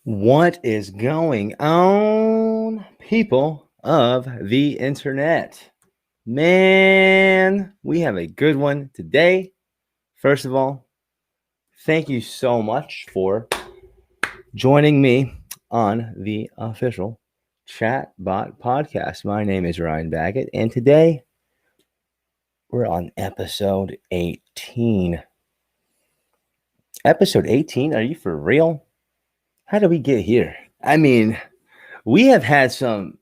What is going on, people of the internet? Man, we have a good one today. First of all, thank you so much for joining me on the official ChatBot Podcast. My name is Ryan Baggett, and today we're on episode 18. Episode 18? Are you for real? How did we get here? I mean, we have had some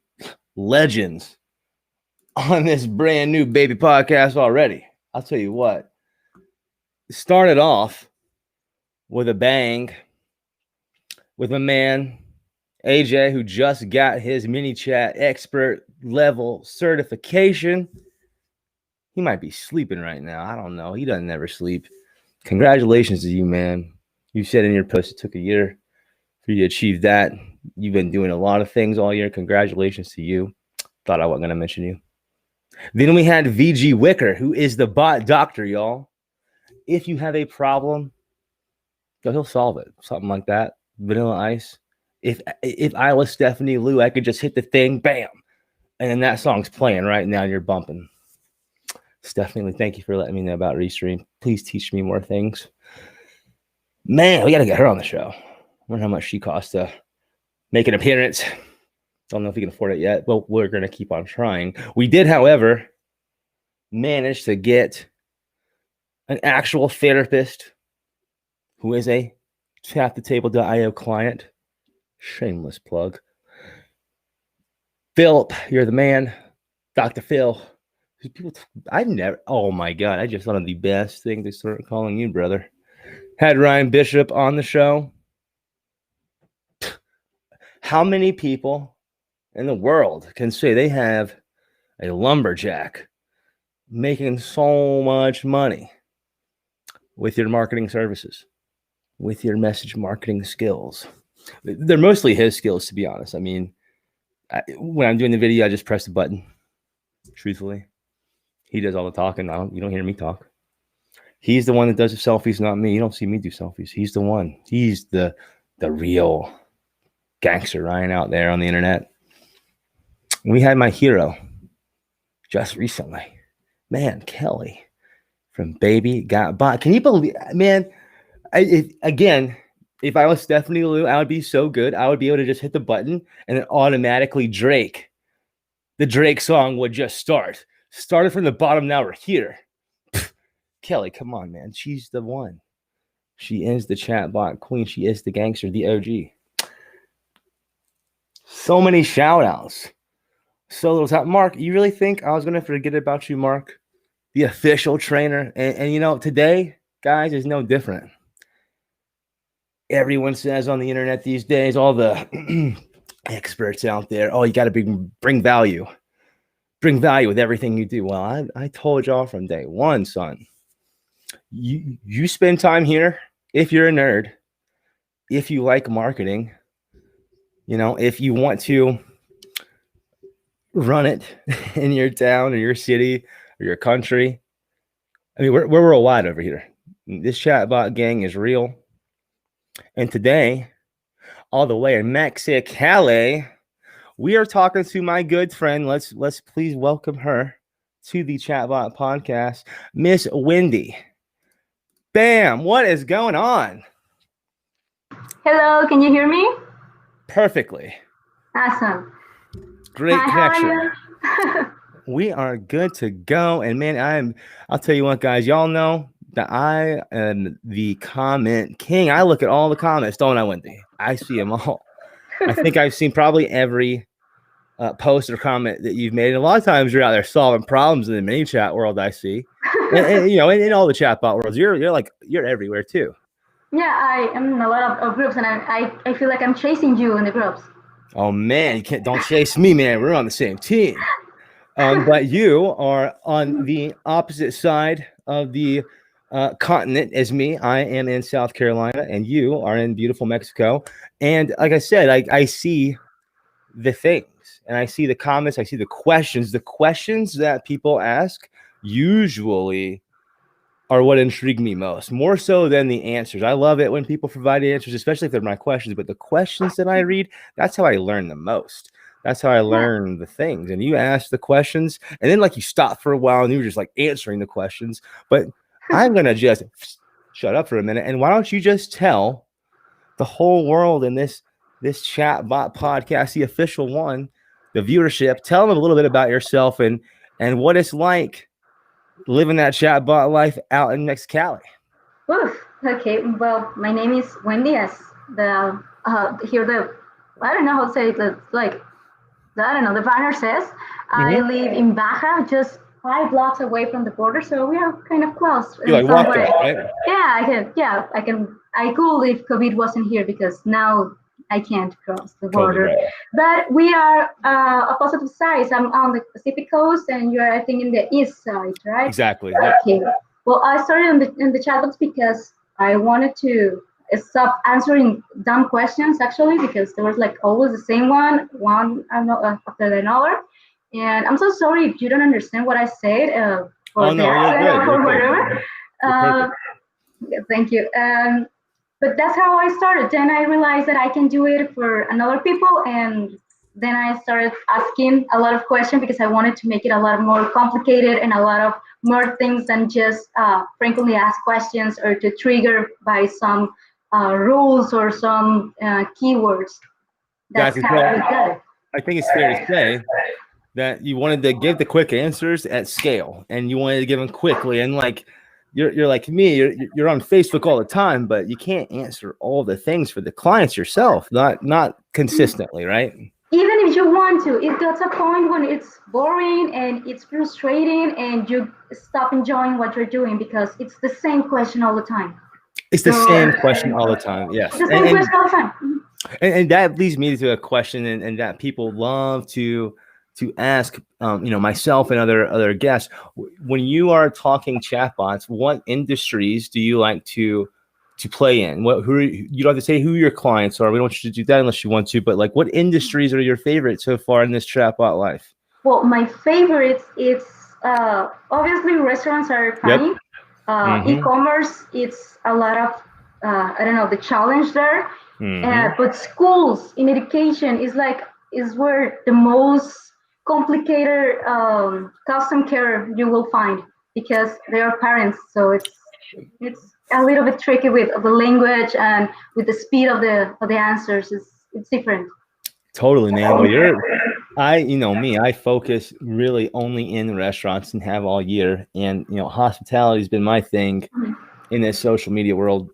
legends on this brand new baby podcast already. I'll tell you what. It started off with a bang with my man AJ, who just got his mini chat expert level certification. He might be sleeping right now. I don't know. He doesn't ever sleep. Congratulations to you, man. You said in your post it took a year for you to achieve that. You've been doing a lot of things all year. Congratulations to you. Thought I wasn't going to mention you. Then we had VG Wicker, who is the bot doctor, y'all. If you have a problem, he'll solve it. Something like that. Vanilla Ice. If I was Stephanie Lou, I could just hit the thing, bam. And then that song's playing right now and you're bumping. Stephanie, thank you for letting me know about Restream. Please teach me more things. Man, we got to get her on the show. I wonder how much she costs to make an appearance. Don't know if we can afford it yet. Well, we're going to keep on trying. We did, however, manage to get an actual therapist who is a tapthetable.io client. Shameless plug. Philip, you're the man. Dr. Phil. People, oh my God, I just thought of the best thing to start calling you, brother. Had Ryan Bishop on the show. How many people in the world can say they have a lumberjack making so much money with your marketing services, with your message marketing skills? They're mostly his skills, to be honest. I mean, when I'm doing the video, I just press the button, truthfully. He does all the talking. You don't hear me talk. He's the one that does the selfies, not me. You don't see me do selfies. He's the one. He's the real gangster Ryan out there on the internet. We had my hero just recently. Man, Kelly from Baby Got Bot. Can you believe, man, if I was Stephanie Lou, I would be so good. I would be able to just hit the button and then automatically the Drake song would just start. Started from the bottom, now we're here. Kelly, come on, man. She's the one. She is the chatbot queen. She is the gangster, the OG. So many shout outs. So little time. Mark, you really think I was going to forget about you, Mark? The official trainer. And you know, today, guys, is no different. Everyone says on the internet these days, all the experts out there, oh, you got to bring value. Bring value with everything you do. Well, I told y'all from day one, son. You spend time here if you're a nerd, if you like marketing, you know, if you want to run it in your town or your city or your country. I mean, we're worldwide over here. This chatbot gang is real. And today, all the way in Mexicali, we are talking to my good friend. Let's please welcome her to the ChatBot Podcast, Miss Wendy. Bam! What is going on? Hello, can you hear me? Perfectly. Awesome. Great connection. How are you? We are good to go. And man, I'll tell you what, guys, y'all know that I am the comment king. I look at all the comments, don't I, Wendy? I see them all. I think I've seen probably every post or comment that you've made. And a lot of times you're out there solving problems in the mini chat world, I see. and you know, in all the chatbot worlds, you're everywhere too. Yeah, I am in a lot of groups, and I feel like I'm chasing you in the groups. Oh man, don't chase me, man. We're on the same team. But you are on the opposite side of the continent as me. I am in South Carolina, and you are in beautiful Mexico. And like I said, I see the things, and I see the comments, I see the questions that people ask usually are what intrigue me most, more so than the answers. I love it when people provide answers, especially if they're my questions. But the questions that I read, that's how I learn the most. That's how I Yeah. learn the things. And you ask the questions, and then like you stop for a while, and you were just like answering the questions. But I'm gonna just shut up for a minute, and why don't you just tell the whole world in this ChatBot podcast, the official one, the viewership, tell them a little bit about yourself and what it's like living that chatbot life out in Mexicali. Oof. Okay. Well, my name is Wendy. As the here the I don't know how to say it. Like I don't know. The banner says I Mm-hmm. live in Baja, just 5 blocks away from the border, so we are kind of close You in like some walked way. up, right? Yeah, I can. Yeah, I can. I could if COVID wasn't here because now I can't cross the Totally border. right. But we are opposite sides. I'm on the Pacific coast, and you're, I think, in the east side, right? Exactly. Yep. Okay. Well, I started in the chatbots because I wanted to stop answering dumb questions actually because there was like always the same one after another. And I'm so sorry if you don't understand what I said Oh for the no, you're accent good. or You're good. whatever. You're Uh, perfect. yeah, thank you. But that's how I started. Then I realized that I can do it for another people, and then I started asking a lot of questions because I wanted to make it a lot more complicated and a lot of more things than just frequently asked questions or to trigger by some rules or some keywords. That's Exactly. how So I got it. I think it's fair to say that you wanted to give the quick answers at scale, and you wanted to give them quickly. And like you're like me, you're on Facebook all the time, but you can't answer all the things for the clients yourself, not consistently, right? Even if you want to, it gets a point when it's boring and it's frustrating and you stop enjoying what you're doing because it's the same question all the time. It's the So same question all the time. it's Yes, the same question all the time. and that leads me to a question, and that people love to ask, myself and other guests. When you are talking chatbots, what industries do you like to play in? You don't have to say who your clients are. We don't want you to do that unless you want to. But like, what industries are your favorite so far in this chatbot life? Well, my favorites, it's obviously restaurants are Yep. funny. Mm-hmm. E-commerce, it's a lot of, I don't know, the challenge there. Mm-hmm. But schools in education is where the most complicated custom care you will find because they are parents, so it's a little bit tricky with the language and with the speed of the answers. It's different. Totally, man. Well, me, I focus really only in restaurants and have all year. And, hospitality has been my thing in this social media world,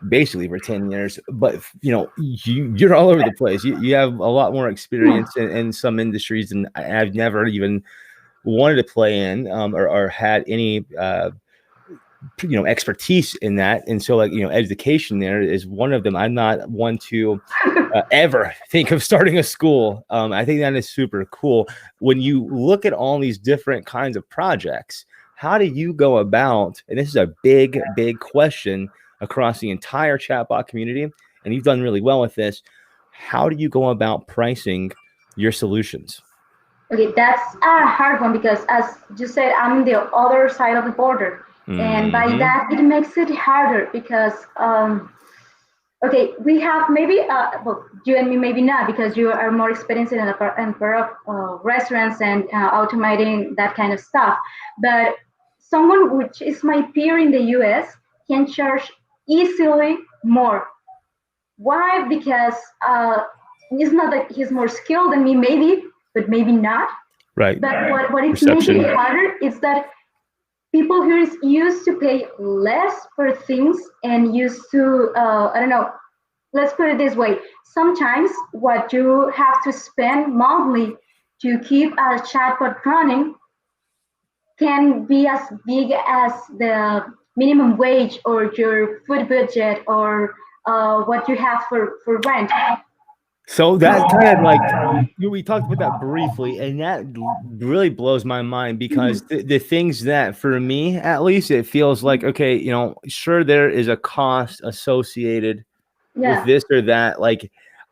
basically for 10 years. But, you're all over the place. You have a lot more experience in some industries than I've never even wanted to play in, or had any, expertise in that. And so like, education there is one of them. I'm not one to ever think of starting a school. I think that is super cool. When you look at all these different kinds of projects, how do you go about, and this is a big question across the entire chatbot community, and you've done really well with this, how do you go about pricing your solutions? Okay, that's a hard one because, as you said, I'm the other side of the border, and by Mm-hmm. that it makes it harder because, okay, we have maybe, well, you and me maybe not because you are more experienced in a part of restaurants and automating that kind of stuff. But someone which is my peer in the U.S. can charge easily more. Why? Because it's not that he's more skilled than me, maybe, but maybe not. Right. But what is making Perception. it harder is that people here is used to pay less for things and used to, I don't know, let's put it this way. Sometimes what you have to spend monthly to keep a chatbot running can be as big as the minimum wage or your food budget or what you have for rent. So that kind of like we talked about that briefly, and that really blows my mind because the things that for me, at least, it feels like, okay, sure, there is a cost associated with Yeah. this or that. Like,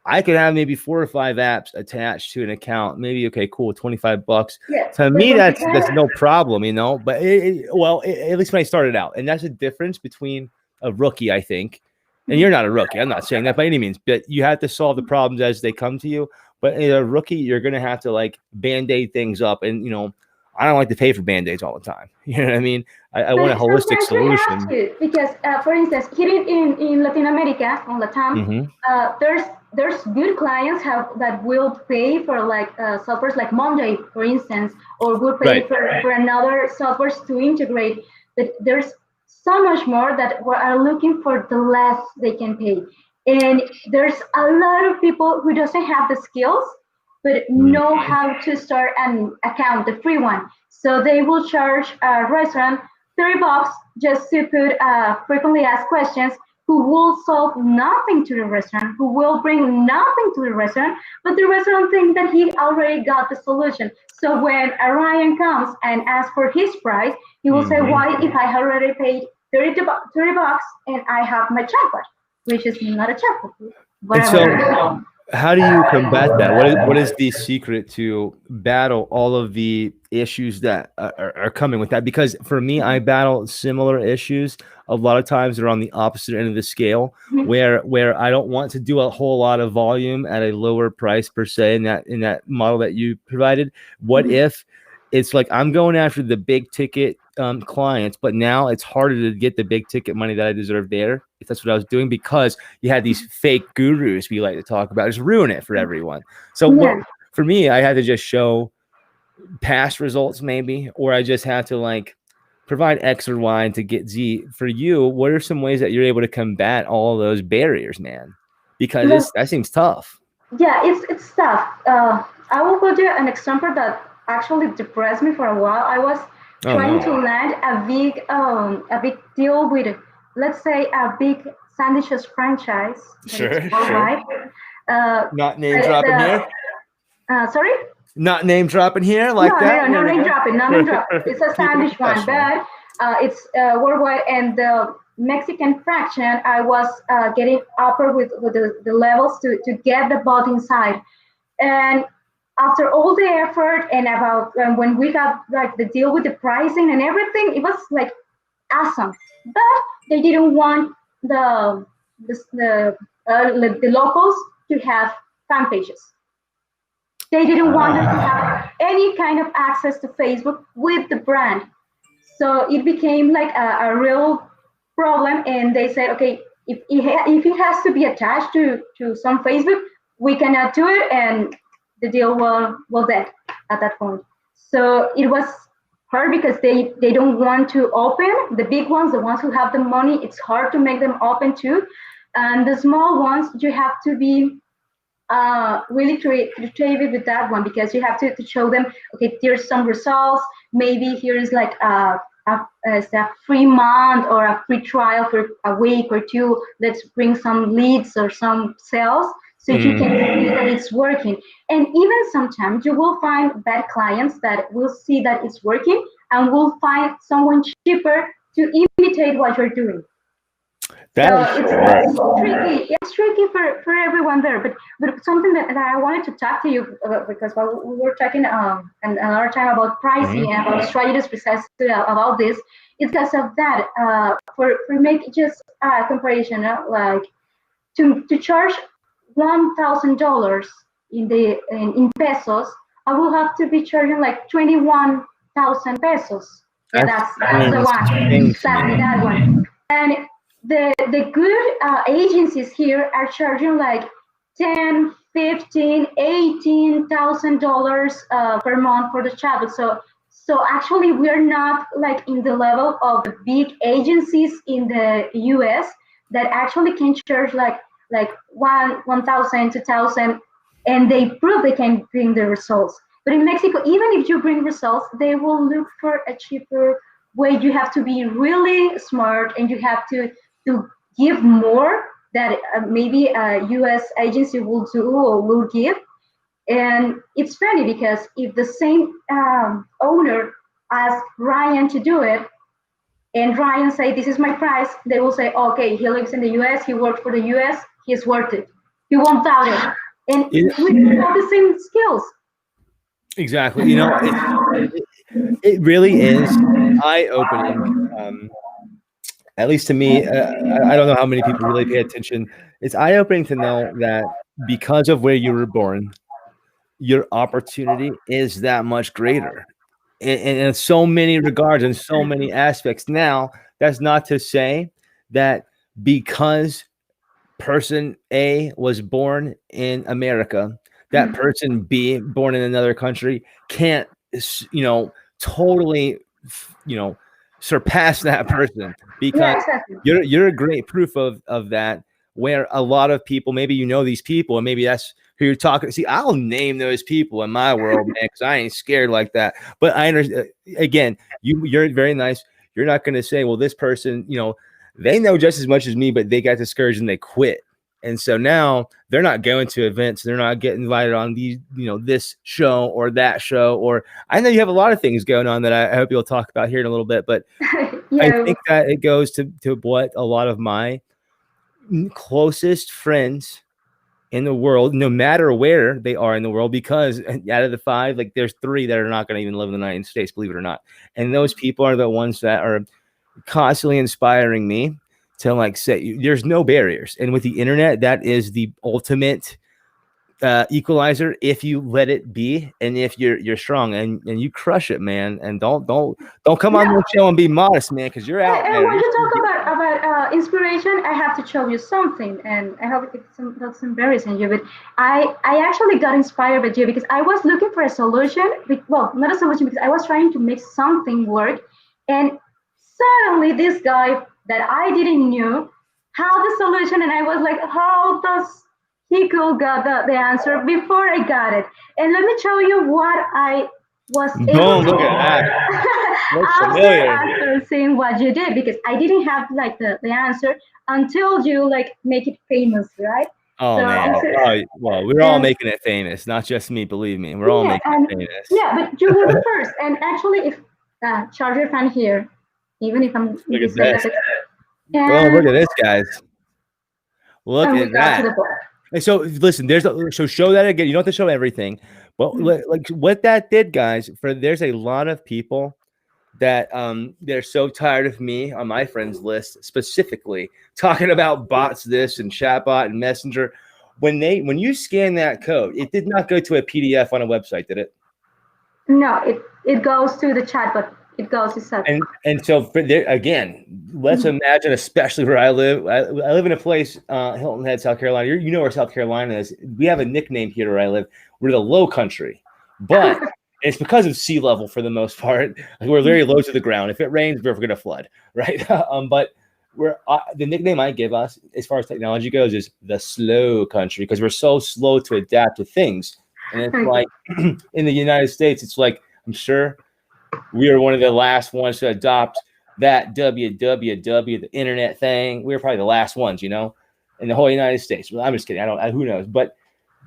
I could have maybe 4 or 5 apps attached to an account. Maybe, okay, cool, $25. Yeah, To but me, when you that's have, no problem, you know. But at least when I started out, and that's the difference between a rookie, I think. And you're not a rookie. I'm not saying that by any means, but you have to solve the problems as they come to you. But in a rookie, you're gonna have to like band-aid things up, and I don't like to pay for band-aids all the time. You know what I mean? I want a but holistic sometimes we have solution. to because, for instance, here in Latin America, on Latam, Hmm. there's good clients that will pay for like softwares like Monday, for instance, or will pay Right. for another softwares to integrate. But there's so much more that we are looking for the less they can pay, and there's a lot of people who doesn't have the skills but know Mhm. how to start an account, the free one. So they will charge a restaurant $30 just to put frequently asked questions who will solve nothing to the restaurant, who will bring nothing to the restaurant, but the restaurant thinks that he already got the solution. So when Ryan comes and asks for his price, he will say, Mhm. why if I already paid 30 bucks and I have my chatbot, which is not a chatbot, And whatever. so, how do you combat that? What is the secret to battle all of the issues that are coming with that? Because for me, I battle similar issues. A lot of times they're on the opposite end of the scale, where I don't want to do a whole lot of volume at a lower price per se in that model that you provided. What if it's like I'm going after the big ticket clients, but now it's harder to get the big ticket money that I deserve there, if that's what I was doing, because you had these fake gurus we like to talk about, just ruin it for everyone. So what Yeah. for me, I had to just show past results maybe, or I just have to like provide X or Y to get Z. For you, what are some ways that you're able to combat all those barriers, man? Because Look, that seems tough. yeah, it's tough. I will give you an example that actually depressed me for a while. I was Oh trying no. to land a big deal with, let's say, a big sandwiches franchise that it's Sure, sure. worldwide. Uh, Not name the, dropping here. sorry? Not name dropping here like No, no, that. no, no There we name go. dropping, no name Perfect, drop. It's perfect. a Keeping it sandwich one, professional. but it's worldwide. And the Mexican fraction, I was getting upper with the levels to get the bot inside. And after all the effort and about when we got like the deal with the pricing and everything, it was like awesome. But they didn't want the locals to have fan pages. They didn't want them to Ah. have any kind of access to Facebook with the brand. So it became like a real problem. And they said, okay, if it has to be attached to some Facebook, we cannot do it. And the deal will dead at that point. So it was hard because they don't want to open the big ones, the ones who have the money. It's hard to make them open too. And the small ones, you have to be really creative with that one because you have to show them, okay, here's some results. Maybe here's like a free month or a free trial for a week or two. Let's bring some leads or some sales so you can see that it's working. And even sometimes you will find bad clients that will see that it's working and will find someone cheaper to imitate what you're doing. So That is correct. it's tricky. It's tricky for everyone there. But something that I wanted to talk to you about because while we were talking another time about pricing Mhm. and about strategies precisely about this, it's because of that. For make just a comparison, like to charge $1,000 in pesos, I will have to be charging like 21,000 pesos. Yeah, That's that's the one. insane to Exactly me. that one. And the good agencies here are charging like 10, 15, $18,000 per month for the travel. So actually we're not like in the level of the big agencies in the US that actually can charge like 1,000, 2,000, and they prove they can bring the results. But in Mexico, even if you bring results, they will look for a cheaper way. You have to be really smart and you have to give more that maybe a US agency will do or will give. And it's funny because if the same owner asked Ryan to do it, and Ryan say, "This is my price," they will say, "Okay, he lives in the US, he works for the US, he's worth it." You won't doubt it. And It, we have the same skills. exactly. It really is eye opening. Um, at least to me, I don't know how many people really pay attention. It's eye opening to know that because of where you were born, your opportunity is that much greater in so many regards and so many aspects. Now, that's not to say that because person A was born in America, that person B born in another country can't, totally, you know, surpass that person because Yeah, exactly. you're a great proof of that. Where a lot of people, maybe these people, and maybe that's who you're talking. See, I'll name those people in my world, man, because I ain't scared like that. But I understand. Again, you're very nice. You're not going to say, well, this person, they know just as much as me, but they got discouraged and they quit. And so now they're not going to events. They're not getting invited on these, this show or that show. Or I know you have a lot of things going on that I hope you'll talk about here in a little bit. But I Yeah. think that it goes to what a lot of my closest friends in the world, no matter where they are in the world, because out of the five, like there's three that are not going to even live in the United States, believe it or not. And those people are the ones that are constantly inspiring me to say there's no barriers. And with the internet, that is the ultimate equalizer if you let it be, and if you're strong and you crush it, man. And don't come on the show and be modest, man, because you're out And there. when you talk about inspiration, I have to tell you something, and I hope it's embarrassing you, but I actually got inspired by you because I was looking for a solution. Well, not a solution because I was trying to make something work, and suddenly this guy that I didn't knew had the solution, and I was like, how does he could got the answer before I got it? And let me tell you what I was able Boom! to Look at that. Looks after familiar. seeing what you did, because I didn't have like the answer until you like make it famous, right? Oh So man. this is Oh well, we're all and making it famous, not just me. Believe me, we're all yeah, making it and famous. yeah, but you were the first. And actually, if Charger fan here, even if I'm in Look at this kind this. of Boom! and Look at this, guys. Look and we at got to that. the point. And so listen, so show that again. You don't have to show everything, but like what that did, guys. There's a lot of people that they're so tired of me on my friends list, specifically talking about bots, this and chatbot and messenger. When you scan that code, it did not go to a PDF on a website, did it? No, it goes to the chat, but it goes to such. And so for there again, let's imagine, especially where I live. I live in a place, Hilton Head, South Carolina. You know where South Carolina is. We have a nickname here where I live. We're the Low Country, but it's because of sea level for the most part. We're very low to the ground. If it rains, we're going to flood, right? But the nickname I give us, as far as technology goes, is the Slow Country because we're so slow to adapt to things. And it's like in the United States, it's like I'm sure we were one of the last ones to adopt that www, the internet thing. We were probably the last ones, in the whole United States. Well, I'm just kidding. Who knows? But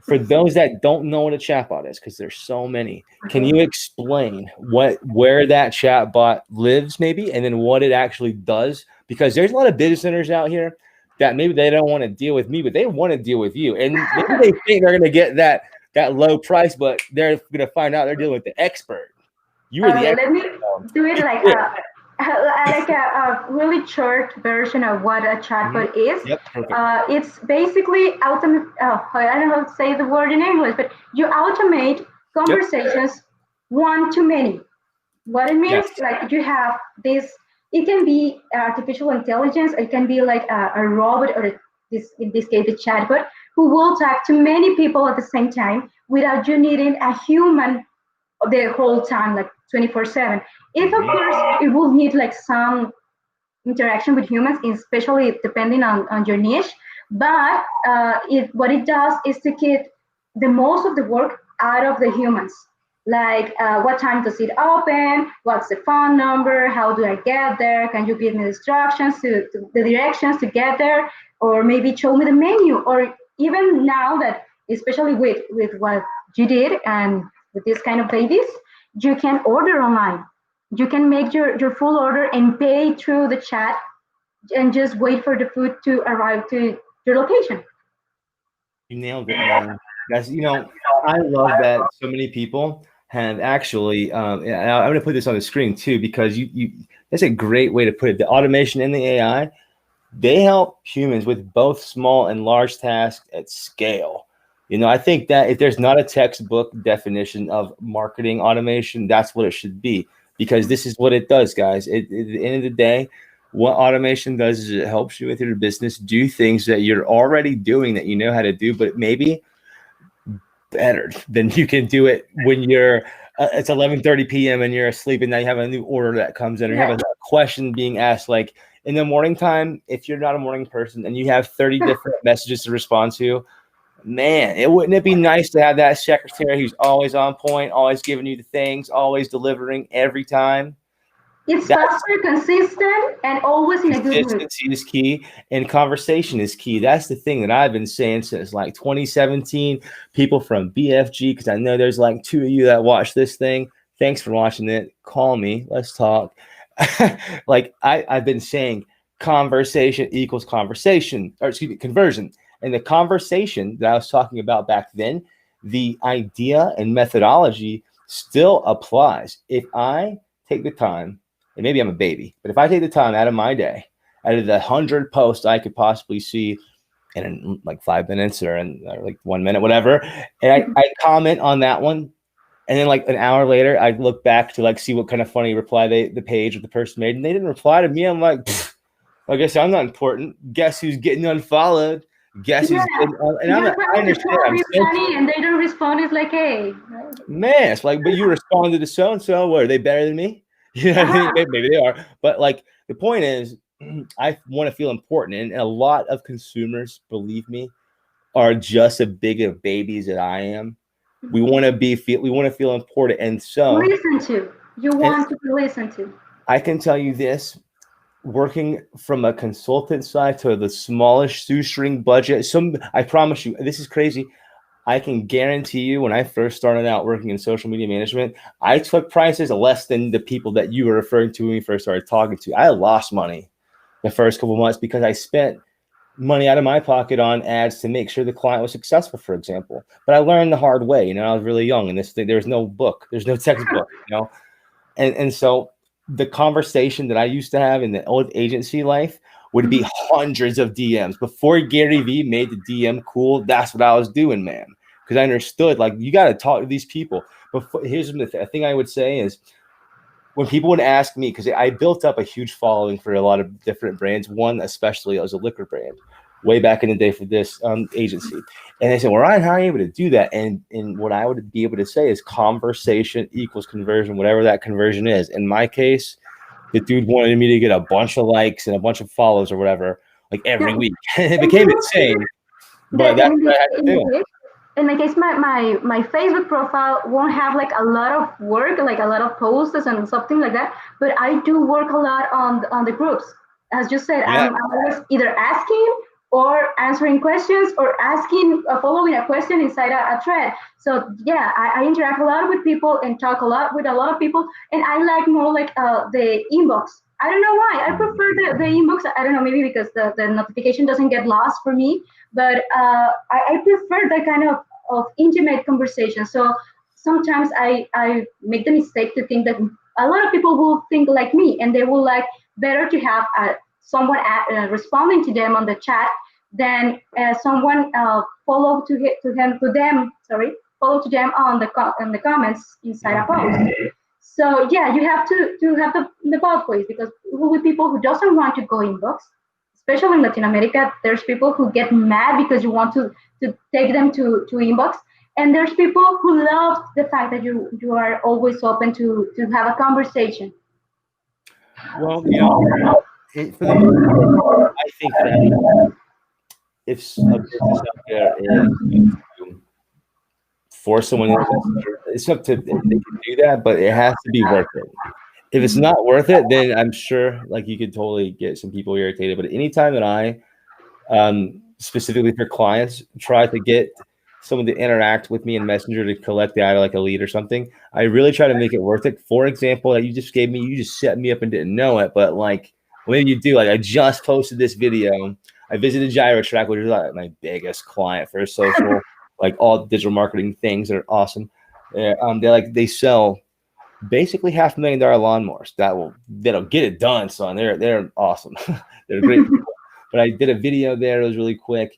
for those that don't know what a chatbot is, because there's so many, can you explain where that chatbot lives, maybe, and then what it actually does? Because there's a lot of business owners out here that maybe they don't want to deal with me, but they want to deal with you, and maybe they think they're going to get that low price, but they're going to find out they're dealing with the expert. You are the expert. Let me do it like a really short version of what a chatbot is. Yep, perfect. It's basically automate. Oh, I don't know how to say the word in English, but you automate conversations one to many. What it means, like you have this. It can be artificial intelligence. It can be like a robot, or in this case, a chatbot, who will talk to many people at the same time without you needing a human the whole time, like 24/7. If of course it will need like some interaction with humans, especially depending on your niche. But what it does is to get the most of the work out of the humans. Like what time does it open? What's the phone number? How do I get there? Can you give me the instructions to the directions to get there? Or maybe show me the menu? Or even now that, especially with what you did and with this kind of babies, you can order online. You can make your full order and pay through the chat and just wait for the food to arrive to your location. You nailed it, man. That's, I love that so many people have actually, and I'm going to put this on the screen too, because that's a great way to put it. The automation and the AI, they help humans with both small and large tasks at scale. I think that if there's not a textbook definition of marketing automation, that's what it should be, because this is what it does, guys. At the end of the day, what automation does is it helps you with your business do things that you're already doing that you know how to do, but maybe better than you can do it when you're it's 11:30 p.m. and you're asleep, and now you have a new order that comes in, or you have a question being asked. Like in the morning time, if you're not a morning person and you have 30 different messages to respond to, man, wouldn't it be nice to have that secretary who's always on point, always giving you the things, always delivering every time? It's faster, consistent, and always in a good mood. Consistency is key, and conversation is key. That's the thing that I've been saying since like 2017. People from BFG, because I know there's like 2 of you that watch this thing. Thanks for watching it. Call me. Let's talk. Like I've been saying, conversation equals conversation, or excuse me, conversion. And the conversation that I was talking about back then, the idea and methodology still applies. If I take the time, and maybe I'm a baby, but if I take the time out of my day, out of the 100 posts I could possibly see in like 5 minutes or in like 1 minute, whatever, and I comment on that one, and then like an hour later, I look back to like see what kind of funny reply the page or the person made, and they didn't reply to me. I'm like, I guess I'm not important. Guess who's getting unfollowed? Guess who's getting and I understand. Funny, and they don't respond. It's like, hey, man, it's like, but you responded to so and so. What, are they better than me? You know what I mean? Maybe they are, but like the point is, I want to feel important, and a lot of consumers, believe me, are just as big of babies as I am. We want to feel important, and so listen to. You want to be listened to. I can tell you this: working from a consultant side to the smallest shoestring budget. I promise you, this is crazy. I can guarantee you, when I first started out working in social media management, I took prices less than the people that you were referring to when we first started talking to. I lost money the first couple of months because I spent money out of my pocket on ads to make sure the client was successful, for example. But I learned the hard way. I was really young, and there's no book, there's no textbook, and so the conversation that I used to have in the old agency life would be hundreds of DMs. Before Gary Vee made the DM cool, that's what I was doing, man. Because I understood, like, you got to talk to these people. But here's the thing I would say is, when people would ask me, because I built up a huge following for a lot of different brands, one especially as a liquor brand, way back in the day for this agency. And they said, well, Ryan, how are you able to do that? And what I would be able to say is conversation equals conversion, whatever that conversion is. In my case, the dude wanted me to get a bunch of likes and a bunch of follows or whatever, like every week. It became insane. But that's what I had to do. In my case, my Facebook profile won't have like a lot of work, like a lot of posts and something like that. But I do work a lot on the groups. As you said, I'm always either asking or answering questions or following a question inside a thread. So yeah, I interact a lot with people and talk a lot with a lot of people. And I like more like the inbox. I don't know why. I prefer the inbox. I don't know, maybe because the notification doesn't get lost for me. But I prefer that kind of intimate conversation. So sometimes I make the mistake to think that a lot of people will think like me, and they will like better to have someone responding to them on the chat than someone follow to them on the comments inside a post. So yeah, you have to have the both ways, because with people who doesn't want to go inbox, especially in Latin America, there's people who get mad because you want to take them to inbox, and there's people who love the fact that you are always open to have a conversation. Well, for the most part, I think that if a business out there is to force someone, it's up to they can do that, but it has to be worth it. If it's not worth it, then I'm sure like you could totally get some people irritated. But anytime that I specifically for clients try to get someone to interact with me in Messenger to collect data like a lead or something, I really try to make it worth it. For example, that you just set me up and didn't know it, but like maybe you do. Like I just posted this video I visited GyroTrack, which is like my biggest client for social, like all digital marketing things that are awesome. They sell basically $500,000 lawnmowers that'll get it done, son. They're awesome. They're great people. But I did a video there. It was really quick.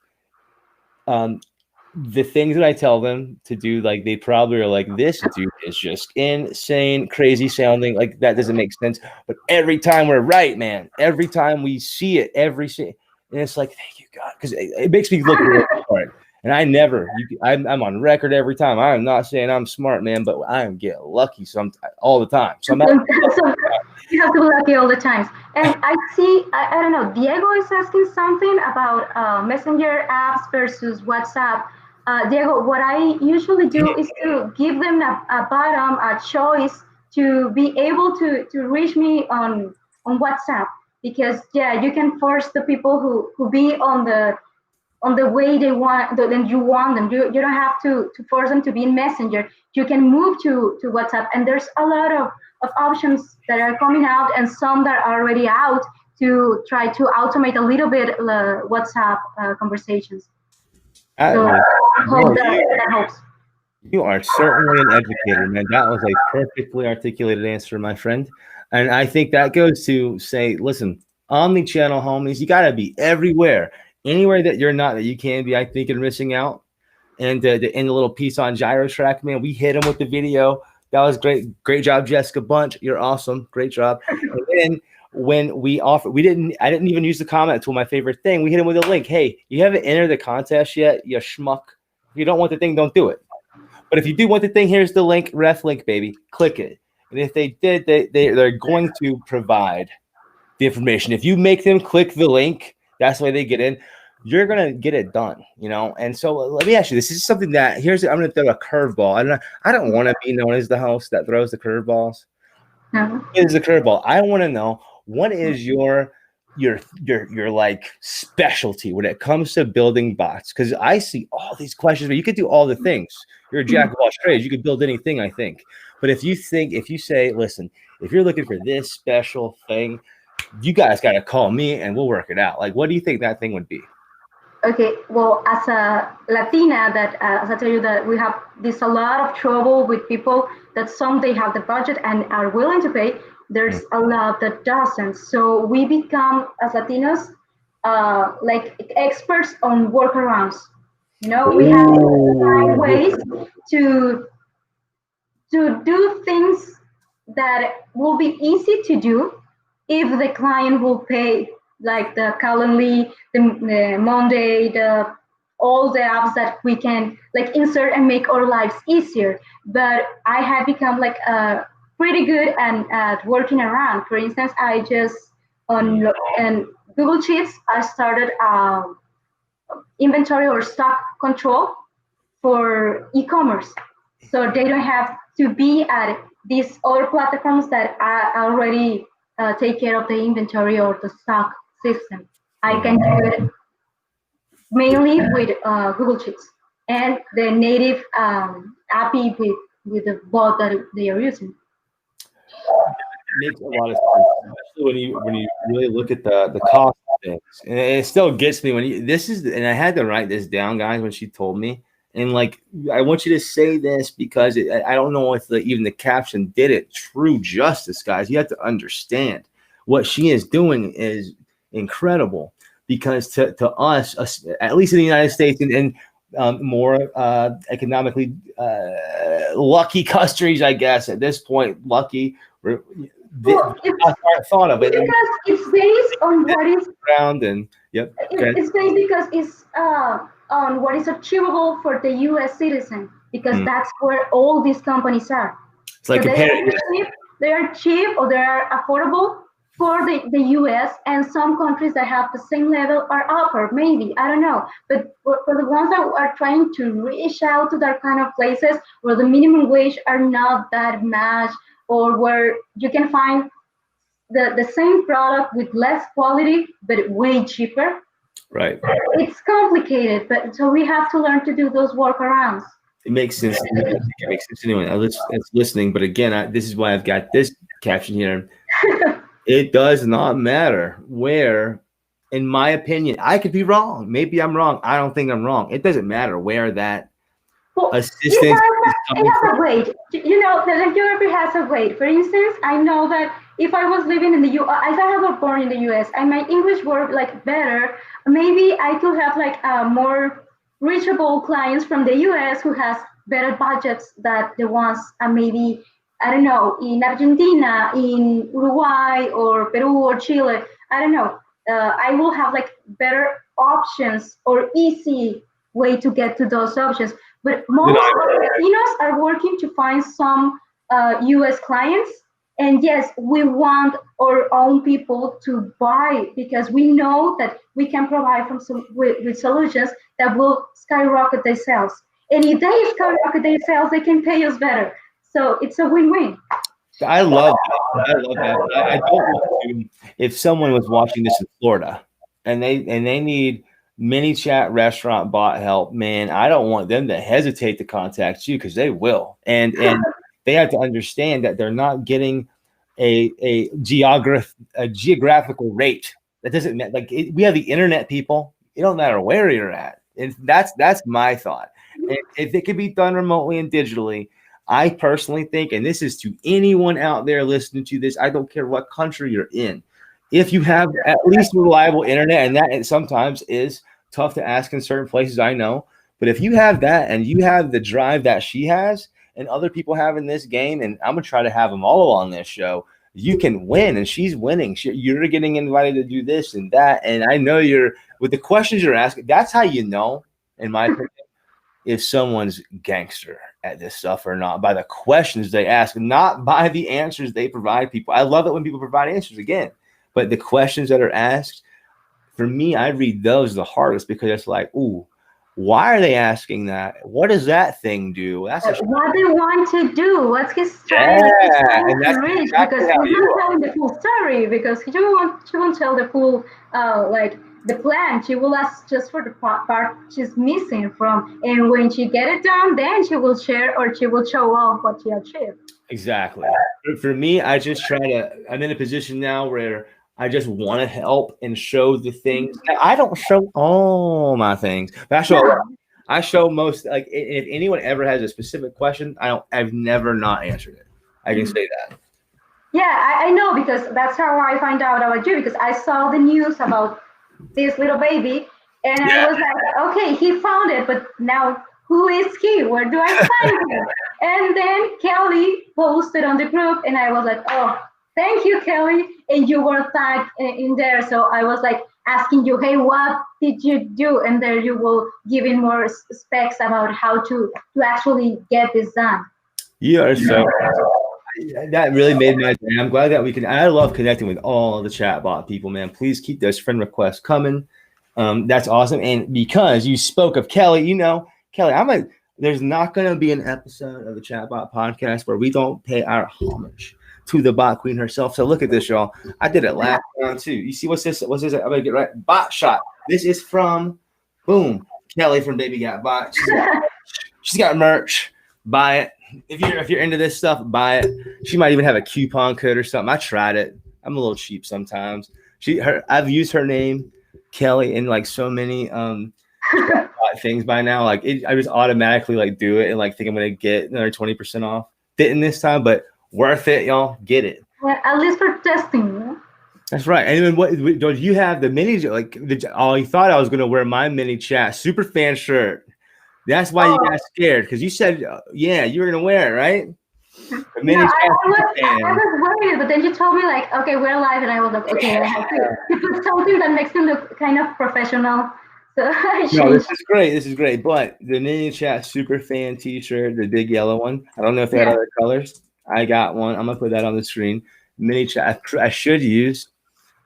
The things that I tell them to do, like they probably are like, this dude is just insane, crazy sounding. Like that doesn't make sense. But every time we're right, man. Every time we see it, and it's like, thank you, God, because it makes me look really smart. And I'm on record every time. I'm not saying I'm smart, man, but I am getting lucky all the time. So you have to be lucky all the times. And I see, I don't know, Diego is asking something about messenger apps versus WhatsApp. Diego, what I usually do is to give them a bottom, a choice to be able to reach me on WhatsApp, because you can force the people who be on the way they want, then you want them. You don't have to force them to be in Messenger. You can move to WhatsApp, and there's a lot of options that are coming out, and some that are already out to try to automate a little bit WhatsApp conversations. So I hope that helps. You are certainly an educator, man. That was a perfectly articulated answer, my friend. And I think that goes to say, listen, omni-channel homies, you got to be everywhere. Anywhere that you're not, that you can be, I think you're missing out. And the little piece on GyroTrack, man, we hit him with the video. That was great. Great job, Jessica Bunch. You're awesome. Great job. And then when I didn't even use the comment tool, my favorite thing. We hit him with a link. Hey, you haven't entered the contest yet, you schmuck. If you don't want the thing, don't do it. But if you do want the thing, here's the link, ref link, baby. Click it. And if they did, they're going to provide the information. If you make them click the link, that's the way they get in. You're gonna get it done, And so let me ask you, this is something that I'm gonna throw a curveball. I don't want to be known as the host that throws the curveballs. No. It is the curveball. I want to know, what is your like specialty when it comes to building bots? Because I see all these questions, but you could do all the things. You're a jack of all trades. You could build anything, I think. But if you say, listen, if you're looking for this special thing, you guys got to call me and we'll work it out. Like, what do you think that thing would be? Okay, well, as a Latina, that as I tell you, that we have a lot of trouble with people that some they have the budget and are willing to pay. There's a lot that doesn't. So we become, as Latinos, like experts on workarounds. We have to find ways to do things that will be easy to do if the client will pay, like the Calendly, the Monday, all the apps that we can like insert and make our lives easier. But I have become like pretty good at working around. For instance, I just on Google Sheets, I started inventory or stock control for e-commerce, so they don't have to be at these other platforms that already take care of the inventory or the stock system. I can do it mainly with Google Sheets and the native API with the bot that they are using. It makes a lot of sense, especially when you really look at the cost of things. And it still gets me and I had to write this down, guys, when she told me. And like, I want you to say this because I don't know if even the caption did it true justice, guys. You have to understand what she is doing is incredible, because to us, at least in the United States and more economically lucky countries, I guess at this point, lucky. I thought of it because it's based on what is around and yep. Okay. It's based because it's on what is achievable for the U.S. citizen, because that's where all these companies are. It's like so they are cheap or they are affordable for the U.S. and some countries that have the same level are upper, maybe, I don't know. But for the ones that are trying to reach out to that kind of places where the minimum wage are not that much, or where you can find the same product with less quality but way cheaper. Right. It's complicated, but so we have to learn to do those workarounds. It makes sense. It makes sense to anyone that's listening. But again, this is why I've got this caption here. It does not matter where in my opinion, I could be wrong. Maybe I'm wrong. I don't think I'm wrong. It doesn't matter where that Well, assistance is it coming has from. a weight. The geography has a weight. For instance, I know that if I was living in the if I was born in the U.S. and my English were like better, maybe I could have like more reachable clients from the U.S. who has better budgets than the ones maybe I don't know in Argentina, in Uruguay, or Peru or Chile. I don't know. I will have like better options or easy way to get to those options. But Then most I, of Latinos are working to find some US clients. And yes, we want our own people to buy because we know that we can provide with solutions that will skyrocket their sales. And if they skyrocket their sales, they can pay us better. So it's a win-win. I love that. I love that. But I don't want to. If someone was watching this in Florida and they need mini chat restaurant bot help, man, I don't want them to hesitate to contact you because they will. And they have to understand that they're not getting a geographical rate. That doesn't matter. Like we have the internet, people. It don't matter where you're at. And that's my thought. And if it could be done remotely and digitally, I personally think, and this is to anyone out there listening to this, I don't care what country you're in. If you have at least reliable internet, and that sometimes is tough to ask in certain places, I know. But if you have that and you have the drive that she has and other people have in this game, and I'm going to try to have them all on this show, you can win. And she's winning. You're getting invited to do this and that. And I know you're, with the questions you're asking, that's how you know, in my opinion, if someone's gangster at this stuff or not, by the questions they ask, not by the answers they provide people. I love it when people provide answers again, but the questions that are asked, for me, I read those the hardest because it's like, ooh, why are they asking that? What does that thing do? That's What they want to do? What's his yeah, trying, he's trying and to that's reach? exactly Because how he's you not are. telling the full story. Because she won't tell the full like the plan. She will ask just for the part she's missing from, and when she get it done, then she will share or she will show off what she achieved. Exactly. For me, I just try to, I'm in a position now where I just want to help and show the things. Now, I don't show all my things, but I show a lot. Yeah, I show most, like, if anyone ever has a specific question, I've never not answered it. I can say that. yeah, I know because that's how I find out about you because I saw the news about this little baby, and I Yeah. was like, okay, he found it, but now who is he? Where do I find him? And then Kelly posted on the group, and I was like, oh, thank you, Kelly. And you were tagged in there, so I was like asking you, hey, what did you do? And there you will giving more specs about how to actually get this done. You are so, that really made my day. I'm glad that we can, I love connecting with all the chatbot people, man. Please keep those friend requests coming. That's awesome. And because you spoke of Kelly, Kelly, there's not going to be an episode of the Chatbot Podcast where we don't pay our homage to the bot queen herself. So look at this, y'all. I did it last round too. You see what's this? What's this? I'm going to get right. Bot shot. This is from, boom, Kelly from Baby Got Bot. She's got merch. Buy it. If you're into this stuff, buy it. She might even have a coupon code or something. I tried it. I'm a little cheap sometimes. I've used her name, Kelly, in like so many things by now. Like I just automatically like do it and like think I'm gonna get another 20% off. Didn't this time, but worth it, y'all. Get it. Well, at least for testing. That's right. And then what do you have the mini? Like, you thought I was gonna wear my mini chat super fan shirt. That's why you Oh, got scared because you said, yeah, you were gonna wear it, right? The no, mini chat super I fan. was worried, but then you told me like, okay, we're live, and I was like, okay, I have to put something that makes me look kind of professional. So I No, this changed. is great. This is great. But the mini chat super fan T-shirt, the big yellow one. I don't know if they had Yeah. other colors. I got one. I'm gonna put that on the screen. Mini chat. I should use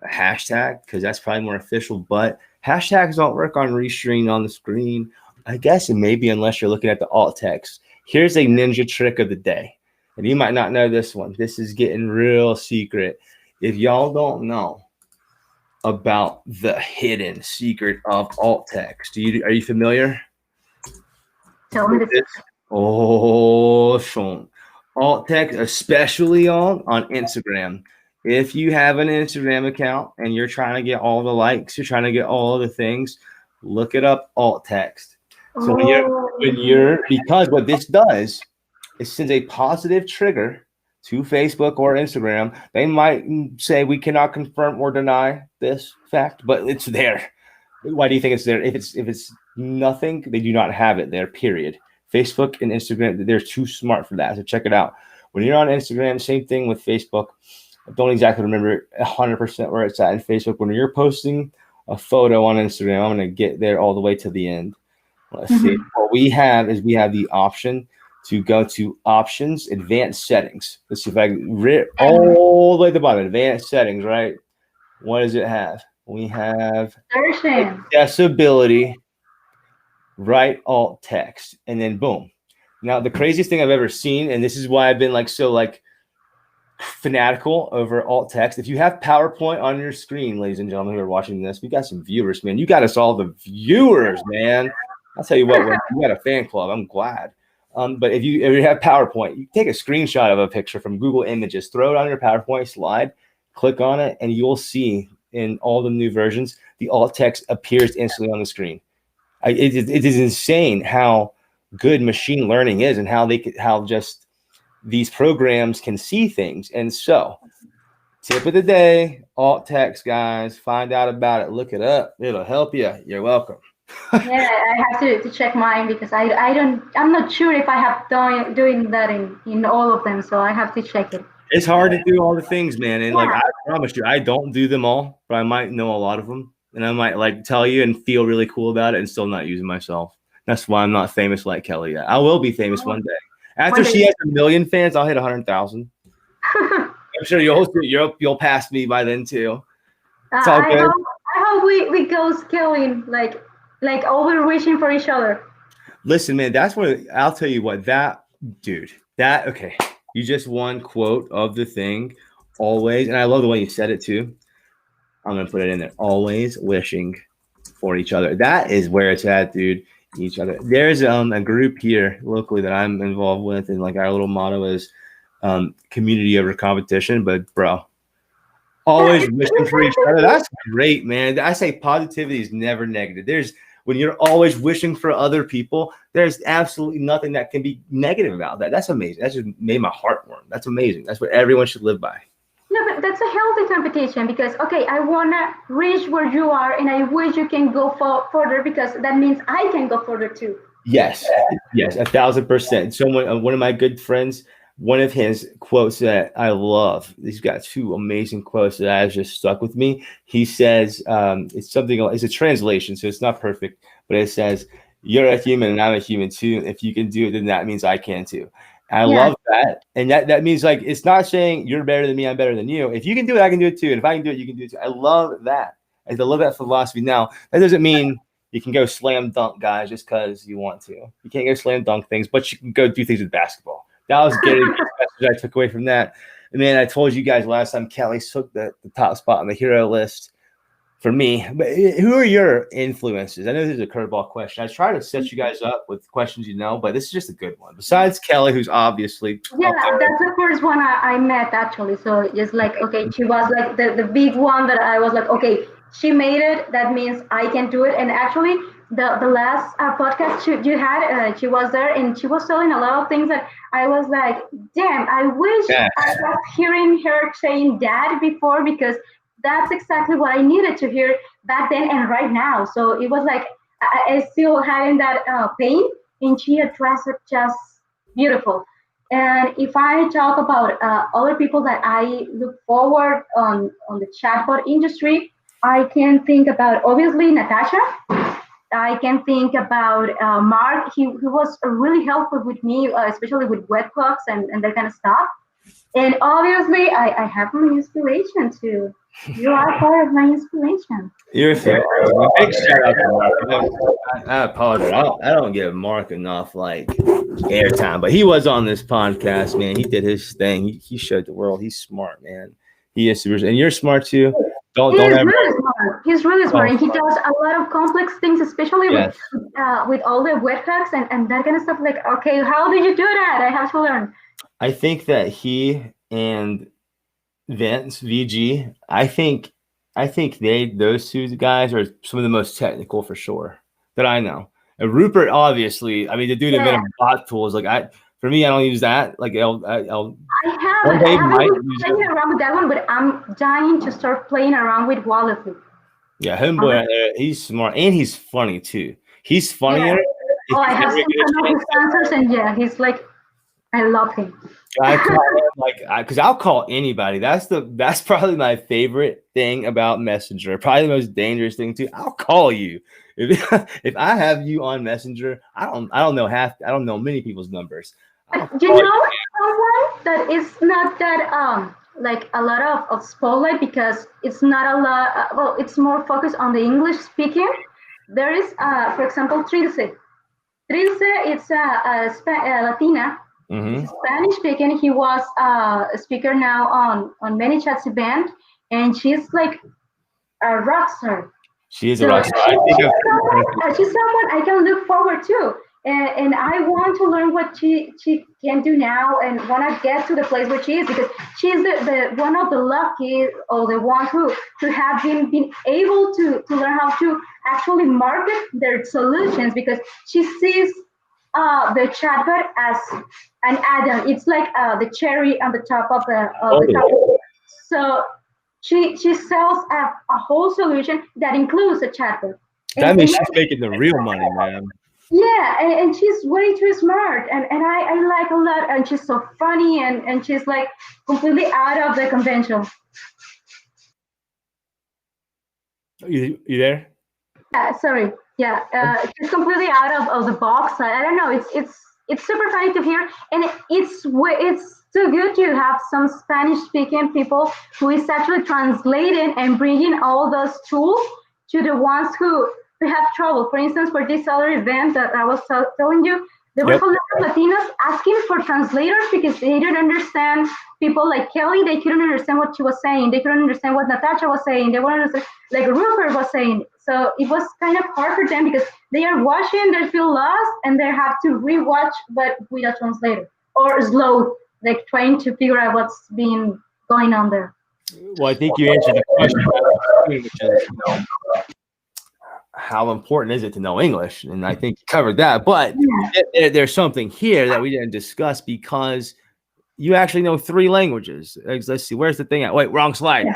a hashtag because that's probably more official. But hashtags don't work on restream on the screen. I guess it maybe unless you're looking at the alt text. Here's a ninja trick of the day, and you might not know this one. This is getting real secret. If y'all don't know about the hidden secret of alt text, are you familiar? Tell me the Oh, Sean. Alt text, especially on Instagram. if you have an Instagram account and you're trying to get all the likes, you're trying to get all the things, look it up alt text. So Oh. because what this does is sends a positive trigger to Facebook or Instagram. They might say we cannot confirm or deny this fact, but it's there. Why do you think it's there? If it's nothing, they do not have it there, period. Facebook and Instagram, they're too smart for that. So check it out. When you're on Instagram, same thing with Facebook. I don't exactly remember 100% where it's at in Facebook. When you're posting a photo on Instagram, I'm going to get there all the way to the end. Let's see. What we have is we have the option to go to options, advanced settings. Let's see if I can read all the way to the bottom. Advanced settings, right? What does it have? We have accessibility, right alt text, and then boom. Now, the craziest thing I've ever seen, and this is why I've been like so like fanatical over alt text. If you have PowerPoint on your screen, ladies and gentlemen who are watching this, we got some viewers, man. You got us all the viewers, man. I'll tell you what, when you got a fan club, I'm glad. But if you have PowerPoint, you take a screenshot of a picture from Google Images, throw it on your PowerPoint slide, click on it, and you'll see in all the new versions, the alt text appears instantly on the screen. It is insane how good machine learning is and how just these programs can see things. And so, tip of the day, alt text, guys, find out about it, look it up. It'll help you. You're welcome. Yeah, I have to check mine because I'm not sure if I have doing that in all of them, so I have to check it. It's hard to do all the things, man. And like I promise you, I don't do them all, but I might know a lot of them. And I might like tell you and feel really cool about it and still not using myself. That's why I'm not famous like Kelly yet. I will be famous one day. After she has 1 million fans, I'll hit 100,000. I'm sure you'll pass me by then too. It's all good. I hope we go scaling like over wishing for each other. Listen, man, that's what I'll tell you what okay. You just one quote of the thing, always, and I love the way you said it too. I'm gonna put it in there. Always wishing for each other. That is where it's at, dude. Each other. There's a group here locally that I'm involved with, and like our little motto is community over competition. But bro, always wishing for each other. That's great, man. I say positivity is never negative. When you're always wishing for other people, there's absolutely nothing that can be negative about that. That's amazing. That just made my heart warm. That's amazing. That's what everyone should live by. No, but that's a healthy competition because, okay, I want to reach where you are and I wish you can go further because that means I can go further too. Yes, 1,000%. One of my good friends, one of his quotes that I love, he's got 2 amazing quotes that have just stuck with me. He says, it's a translation, so it's not perfect, but it says, you're a human and I'm a human too. If you can do it, then that means I can too. I love that. And that means like, it's not saying you're better than me, I'm better than you. If you can do it, I can do it too. And if I can do it, you can do it too. I love that. I love that philosophy. Now, that doesn't mean you can go slam dunk guys just because you want to. You can't go slam dunk things, but you can go do things with basketball. That was getting the message I took away from that. And man, I told you guys last time, Kelly took the top spot on the hero list for me. But who are your influences? I know this is a curveball question. I try to set you guys up with questions but this is just a good one. Besides Kelly, who's obviously that's the first one I met actually. So it's like, okay, she was like the big one that I was like, okay, she made it. That means I can do it. And actually, the last podcast you had, she was there and she was telling a lot of things that I was like, damn, I wish I was hearing her saying that before because that's exactly what I needed to hear back then and right now. So it was like I still having that pain, and she addressed it just beautiful. And if I talk about other people that I look forward on the chatbot industry, I can think about obviously Natasha. I can think about Mark. He was really helpful with me, especially with webhooks and that kind of stuff. And obviously, I have my inspiration too. You are part of my inspiration. You're a fan. Big shout out to Mark. I apologize. I don't give Mark enough like airtime, but he was on this podcast, man. He did his thing. He showed the world. He's smart, man. He is super, and you're smart too. Don't ever. Really smart. He's really smart. And he does a lot of complex things, especially with all the webhooks and that kind of stuff. Like, okay, how did you do that? I have to learn. I think that he and Vince, VG. I think those two guys are some of the most technical for sure that I know. And Rupert, obviously, I mean, the dude Yeah, invented bot tools. Like for me, I don't use that. Like I'll I one haven't. I day haven't might been use it. playing around with that one, but I'm dying to start playing around with Wallafly. Yeah, homeboy, right there, he's smart and he's funny too. He's Yeah. funnier if Oh, I you have ever seen get a some of chance his answers, and yeah, he's like, I love him. I call him because I'll call anybody. That's probably my favorite thing about Messenger. Probably the most dangerous thing too. I'll call you if if I have you on Messenger. I don't know many people's numbers. I'll But you call you. know someone that is not that like a lot of spotlight because it's not a lot. Well, it's more focused on the English speaking. There is, for example, Trilce. Trilce, it's a Latina. It's a Mm-hmm. Spanish speaking. He was a speaker now on many chats event, and she's like a rock star. She is a So rock star. I think she's someone I can look forward to, and I want to learn what she can do now, and want to get to the place where she is because she's the one of the lucky or the ones who have been able to learn how to actually market their solutions because she sees the chatbot as an add-on. It's like the cherry on the top of the totally. top. So she sells a whole solution that includes a chatbot. That And means yeah, she's making the real money, man. yeah, and she's way too smart, and I like a lot, and she's so funny, and she's like completely out of the convention. You there? Yeah, sorry. Yeah, she's completely out of the box. I don't know. It's super funny to hear, and it's too good to have some Spanish speaking people who is actually translating and bringing all those tools to the ones who have trouble. For instance, for this other event that I was telling you, there was Yep. a lot of Latinos asking for translators because they didn't understand people like Kelly. They couldn't understand what she was saying. They couldn't understand what Natasha was saying. They weren't understand like Rupert was saying. So it was kind of hard for them because they are watching, they feel lost, and they have to rewatch, but with a translator or slow, like trying to figure out what's being going on there. Well, I think you answered the question, which is, how important is it to know English? And I think you covered that. But Yeah. there's something here that we didn't discuss because you actually know three languages. Let's see, where's the thing at? Wait, wrong slide.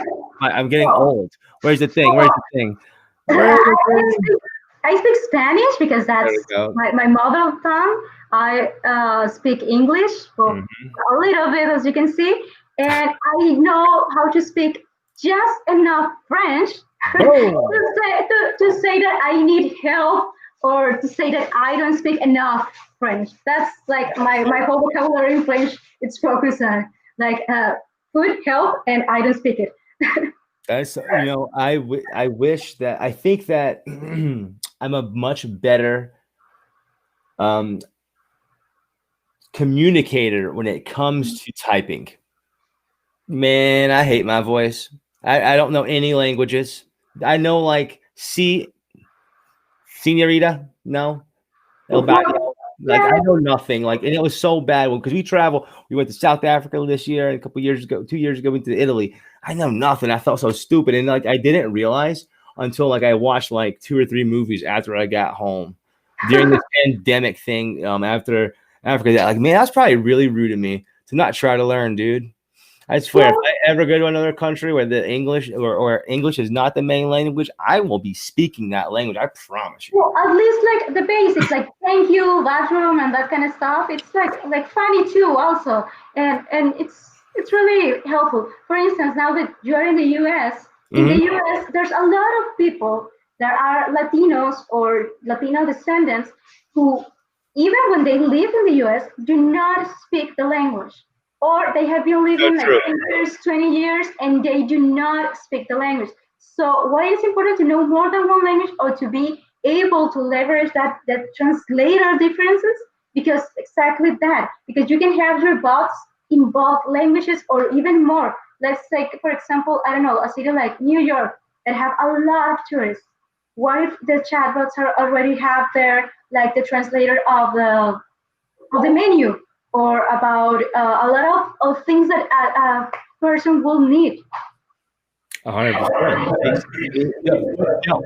I'm getting old. Where's the thing? Where's the thing? Where's the I thing? speak, I speak Spanish because There that's we go. my mother tongue. I speak English, well, Mhm. a little bit, as you can see, and I know how to speak just enough French Boom. to say that I need help or to say that I don't speak enough French. That's like my whole vocabulary in French. It's focused on like food, help, and I don't speak it. That's I wish that I think that I'm a much better um communicator when it comes to typing. Man, I hate my voice. I don't know any languages. I know like senorita, no, el barrio. Like I Yeah, know nothing. Like, and it was so bad because we travel. We went to South Africa this year, and a couple years ago, 2 years ago, we went to Italy. I know nothing. I felt so stupid, and like I didn't realize until like I watched like 2 or 3 movies after I got home during this pandemic thing. After that, like man, that's probably really rude of me to not try to learn, dude. I swear, if well, I ever go to another country where the English or English is not the main language, I will be speaking that language. I promise you. well, at least like the basics, like thank you, bathroom, and that kind of stuff. It's like funny too, also, and it's really helpful. For instance, now that you're in the Mhm. U.S., there's a lot of people that are Latinos or Latino descendants who, even when they live in the U.S., do not speak the language, or they have been So living like true. 10 years, 20 years, and they do not speak the language. So why is it important to know more than one language or to be able to leverage that translator differences? Because exactly that, because you can have your bots in both languages or even more. Let's take, for example, I don't know, a city like New York that have a lot of tourists. What if the chatbots are already have their like the translator of the menu or about a lot of things that person will need. 100%.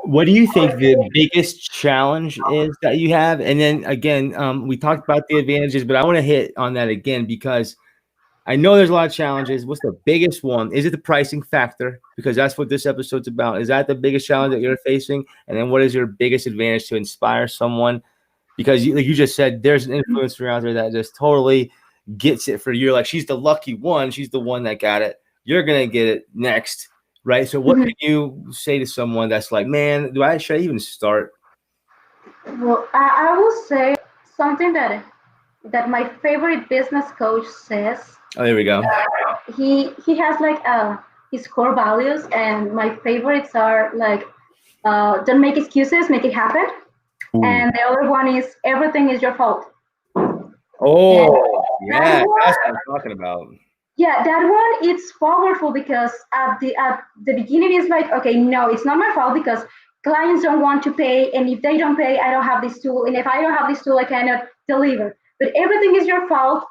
What do you think the biggest challenge is that you have? And then again, we talked about the advantages, but I want to hit on that again because I know there's a lot of challenges. What's the biggest one? Is it the pricing factor? Because that's what this episode's about. Is that the biggest challenge that you're facing? And then what is your biggest advantage to inspire someone? Because like you just said, there's an influencer out there that just totally gets it for you. Like she's the lucky one. She's the one that got it. You're going to get it next. Right. So what can you say to someone that's like, man, should I even start? Well, I will say something that my favorite business coach says. Oh, there we go. He has like his core values, and my favorites are like don't make excuses, make it happen. Ooh. And the other one is everything is your fault. Oh, yeah, that's what I'm talking about. Yeah, that one, it's powerful because at the beginning it's like, okay, no, it's not my fault because clients don't want to pay, and if they don't pay, I don't have this tool, and if I don't have this tool, I cannot deliver. But everything is your fault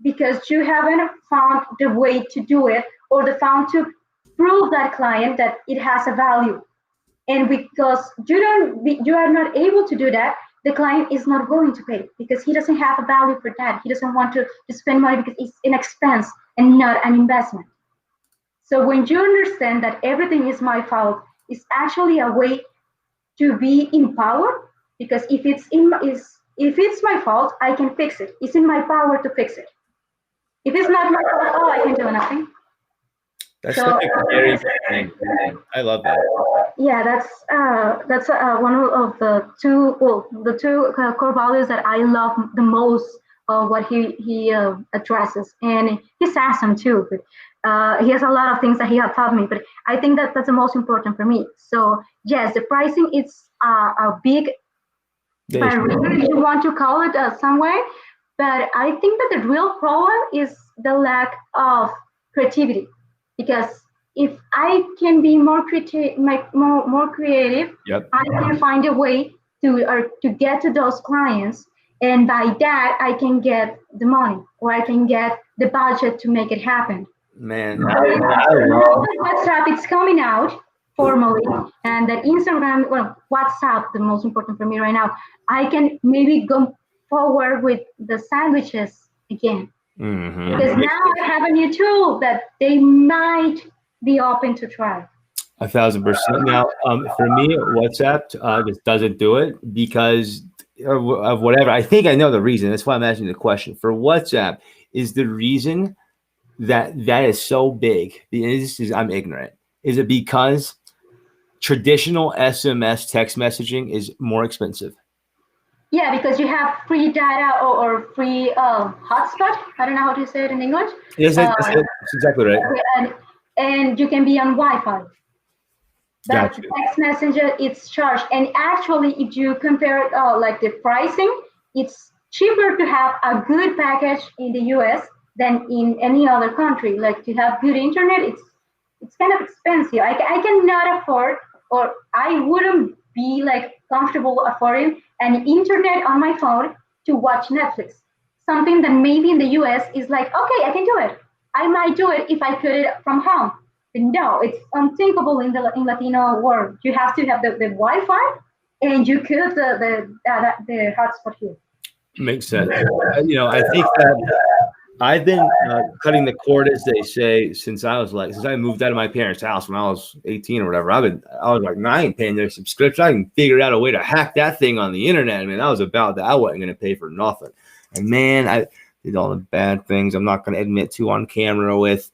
because you haven't found the way to do it or the found to prove that client that it has a value. And because you are not able to do that, the client is not going to pay because he doesn't have a value for that. He doesn't want to spend money because it's an expense and not an investment. So when you understand that everything is my fault, it's actually a way to be empowered, because if it's my fault, I can fix it. It's in my power to fix it. If it's not my fault, I can do nothing. That's such a very good thing. I love that. Yeah, that's one of the two core values that I love the most. What he addresses, and he's awesome too. But he has a lot of things that he has taught me. But I think that's the most important for me. So yes, the pricing is a big barrier, if you want to call it some way. But I think that the real problem is the lack of creativity. Because if I can be more creative, more creative, yep. I can find a way to get to those clients, and by that I can get the money, or I can get the budget to make it happen. Man, WhatsApp is coming out formally, and that Instagram, WhatsApp, the most important for me right now. I can maybe go forward with the sandwiches again. Mm-hmm. Because now I have a new tool that they might be open to try. 1,000%. Now, for me, WhatsApp just doesn't do it because of whatever. I think I know the reason. That's why I'm asking the question. For WhatsApp, is the reason that is so big? I'm ignorant. Is it because traditional SMS text messaging is more expensive? Yeah, because you have free data or free hotspot. I don't know how to say it in English. Yes, that's exactly right. And you can be on Wi-Fi. But gotcha. Text messenger, it's charged. And actually, if you compare like the pricing, it's cheaper to have a good package in the US than in any other country. Like to have good internet, it's kind of expensive. I cannot afford, or I wouldn't be like comfortable affording an internet on my phone to watch Netflix. Something that maybe in the US is like, okay, I can do it. I might do it if I could it from home. But no, it's unthinkable in Latino world. You have to have the Wi-Fi, and you could the hotspot here. Makes sense. I think that I've been cutting the cord, as they say, since I moved out of my parents' house when I was 18 or whatever. I was like, I ain't paying their subscription. I can figure out a way to hack that thing on the internet. I mean, I was about that. I wasn't going to pay for nothing. And man, I did all the bad things I'm not going to admit to on camera with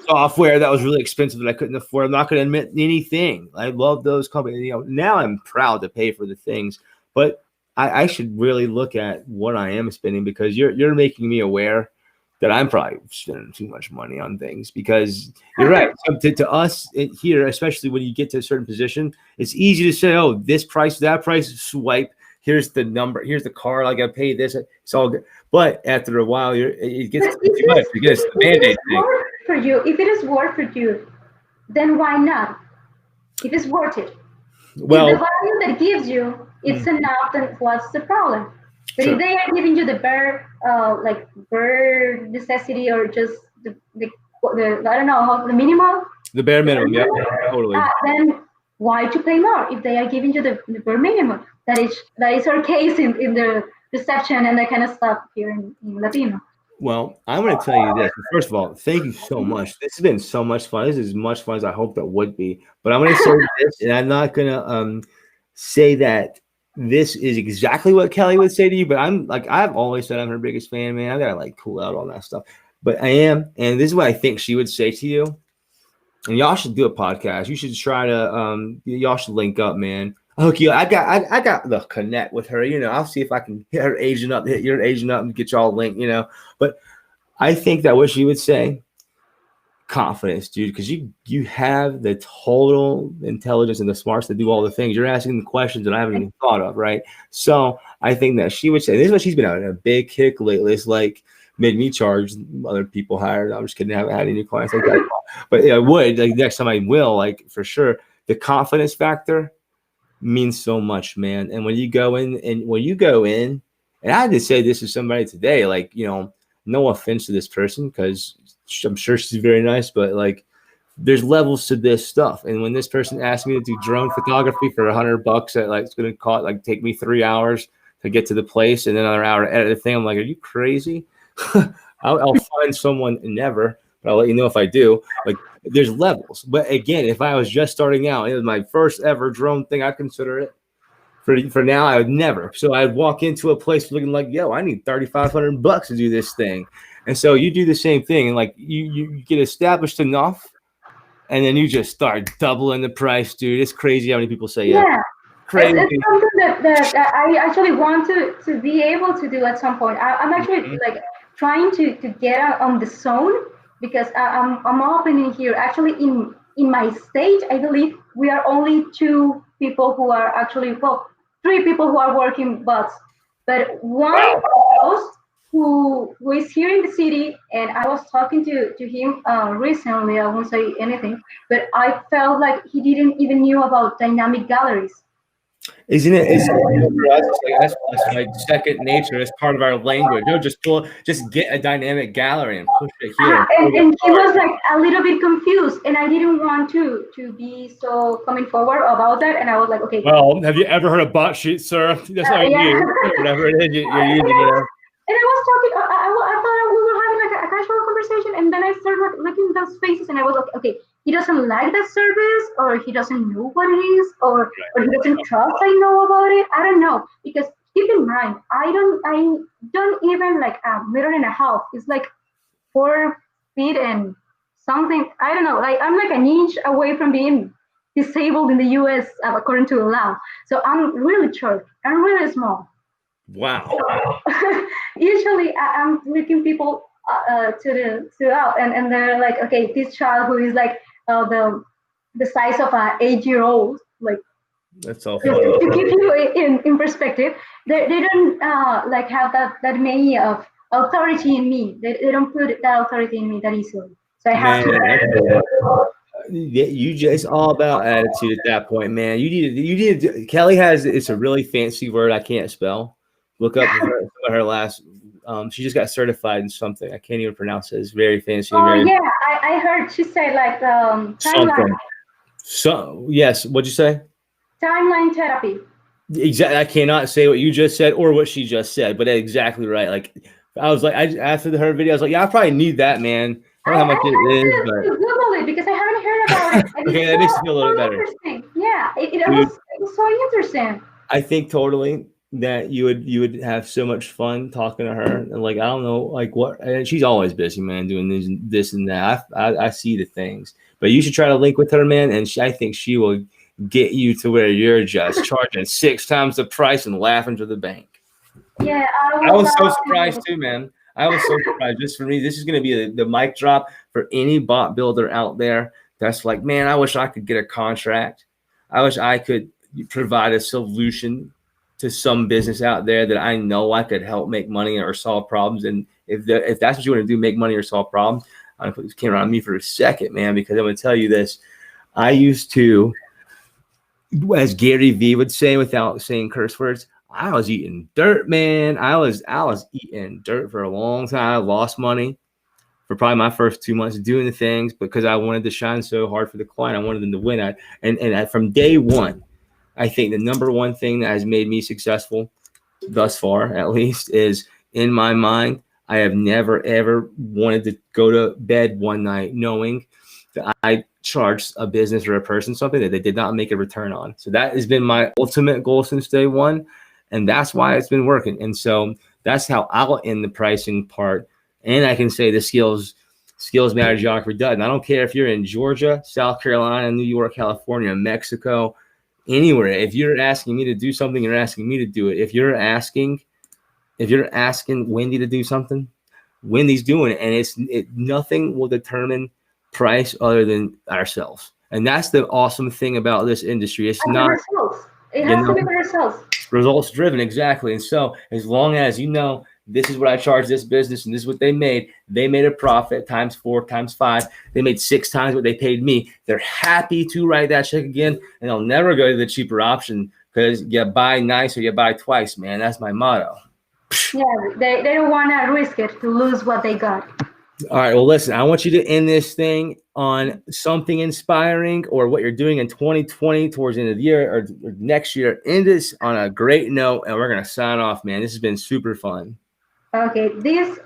software that was really expensive that I couldn't afford. I'm not going to admit anything. I love those companies. Now I'm proud to pay for the things, but I should really look at what I am spending, because you're making me aware that I'm probably spending too much money on things, because you're right. To us here, especially when you get to a certain position, it's easy to say, oh, this price, that price, swipe. Here's the number. Here's the card. I got to pay this. It's all good. But after a while, it gets too much. It gets the Band-Aid thing. For you, if it is worth for you, then why not? If it's worth it. Well, if the value that gives you it's enough, then what's the problem? But if they are giving you the bare necessity, or just the I don't know how the minimum. The bare minimum, yeah, totally. Then why to pay more if they are giving you the bare minimum? That is our case in the reception and that kind of stuff here in Latino. Well, I'm going to tell you this. First of all, thank you so much. This has been so much fun. This is as much fun as I hope that would be. But I'm going to say this, and I'm not going to say that this is exactly what Kelly would say to you. But I'm like, I've always said I'm her biggest fan, man. I got to like cool out all that stuff. But I am. And this is what I think she would say to you. And y'all should do a podcast. You should try to, y'all should link up, man. I'll hook you up. I got the connect with her. You know, I'll see if I can hit her agent up, hit your agent up, and get y'all linked. You know, but I think that what she would say, confidence, dude, because you have the total intelligence and the smarts to do all the things. You're asking the questions that I haven't even thought of, right? So I think that she would say, this is what she's been on a big kick lately. It's like made me charge other people higher. I'm just kidding. I haven't had any clients like that, but I would like next time I will, like for sure. The confidence factor means so much, man. And when you go in, and I had to say this to somebody today, like, you know, no offense to this person, because I'm sure she's very nice, but like there's levels to this stuff. And when this person asked me to do drone photography for $100 that like it's going to cost, like take me 3 hours to get to the place and then another hour to edit the thing, I'm like, are you crazy? I'll find someone never, but I'll let you know if I do. Like there's levels. But again, if I was just starting out, it was my first ever drone thing, I consider it. For now, I would never. So I'd walk into a place looking like, yo, I need $3,500 to do this thing. And so you do the same thing, and like you get established enough, and then you just start doubling the price, dude. It's crazy how many people say yeah. Crazy. It's something that I actually want to be able to do at some point. I'm actually like trying to get on the zone, because I'm opening here. Actually, in my state, I believe we are only 2 people who are actually, well, 3 people who are working bots, but one of those who is here in the city, and I was talking to him recently. I won't say anything, but I felt like he didn't even knew about dynamic galleries. Isn't it? It's for us, it's like second nature. It's part of our language. No, just get a dynamic gallery and push it here. And he was like a little bit confused, and I didn't want to be so coming forward about that. And I was like, okay. Well, have you ever heard of bot sheet, sir? That's how you use whatever it is you're using. You know? And I was talking. I thought we were having like a casual conversation, and then I started looking at those faces, and I was like, okay, he doesn't like that service, or he doesn't know what it is, or he doesn't trust I know about it. I don't know, because keep in mind, I don't even like a meter and a half. It's like 4 feet and something. I don't know. Like I'm like an inch away from being disabled in the U.S. According to the law. So I'm really short. I'm really small. Wow. Usually I'm looking people to out, and they're like, okay, this child who is like the size of an 8-year-old, like that's all. To keep you in perspective, they don't like have that many of authority in me. They don't put that authority in me that easily. So I have to. It's all about attitude at that point, man. You need to. Kelly has. It's a really fancy word I can't spell. Look up her last. She just got certified in something. I can't even pronounce it. It's very fancy. Oh yeah, I heard she said like timeline. So yes, what'd you say? Timeline therapy. Exactly. I cannot say what you just said or what she just said, but exactly right. Like I was like, after her video, I was like, yeah, I probably need that, man. I don't know how much it is, but Google it because I haven't heard about it. Okay, that makes me feel a little better. Yeah, it was so interesting. I think totally that you would have so much fun talking to her, and like I don't know, like what, and she's always busy, man, doing this and that. I see the things, but you should try to link with her, man, and I think she will get you to where you're just charging 6 times the price and laughing to the bank. Yeah, I was so surprised too, man. I was so surprised. Just for me, this is going to be the mic drop for any bot builder out there that's like, man, I wish I could get a contract. I wish I could provide a solution to some business out there that I know I could help make money or solve problems. And if that's what you want to do, make money or solve problems, I'm going to put this camera on me for a second, man, because I'm going to tell you this. I used to, as Gary Vee would say without saying curse words, I was eating dirt, man. I was eating dirt for a long time. I lost money for probably my first 2 months doing the things because I wanted to shine so hard for the client. I wanted them to win. From day one, I think the number one thing that has made me successful thus far, at least, is in my mind, I have never, ever wanted to go to bed one night knowing that I charged a business or a person something that they did not make a return on. So that has been my ultimate goal since day one. And that's why it's been working. And so that's how I'll end the pricing part. And I can say the skills matter, geography does. And I don't care if you're in Georgia, South Carolina, New York, California, Mexico, anywhere. If you're asking me to do something, you're asking me to do it. If you're asking Wendy to do something, Wendy's doing it. And nothing will determine price other than ourselves. And that's the awesome thing about this industry. It's not results. It has to be the results. Results driven, exactly. And so as long as this is what I charge this business and this is what they made a profit times 4 times 5. They made 6 times what they paid me. They're happy to write that check again, and they'll never go to the cheaper option because you buy nice or you buy twice, man. That's my motto. Yeah, they don't want to risk it to lose what they got. All right. Well, listen, I want you to end this thing on something inspiring or what you're doing in 2020 towards the end of the year or next year. End this on a great note, and we're going to sign off, man. This has been super fun. Okay. This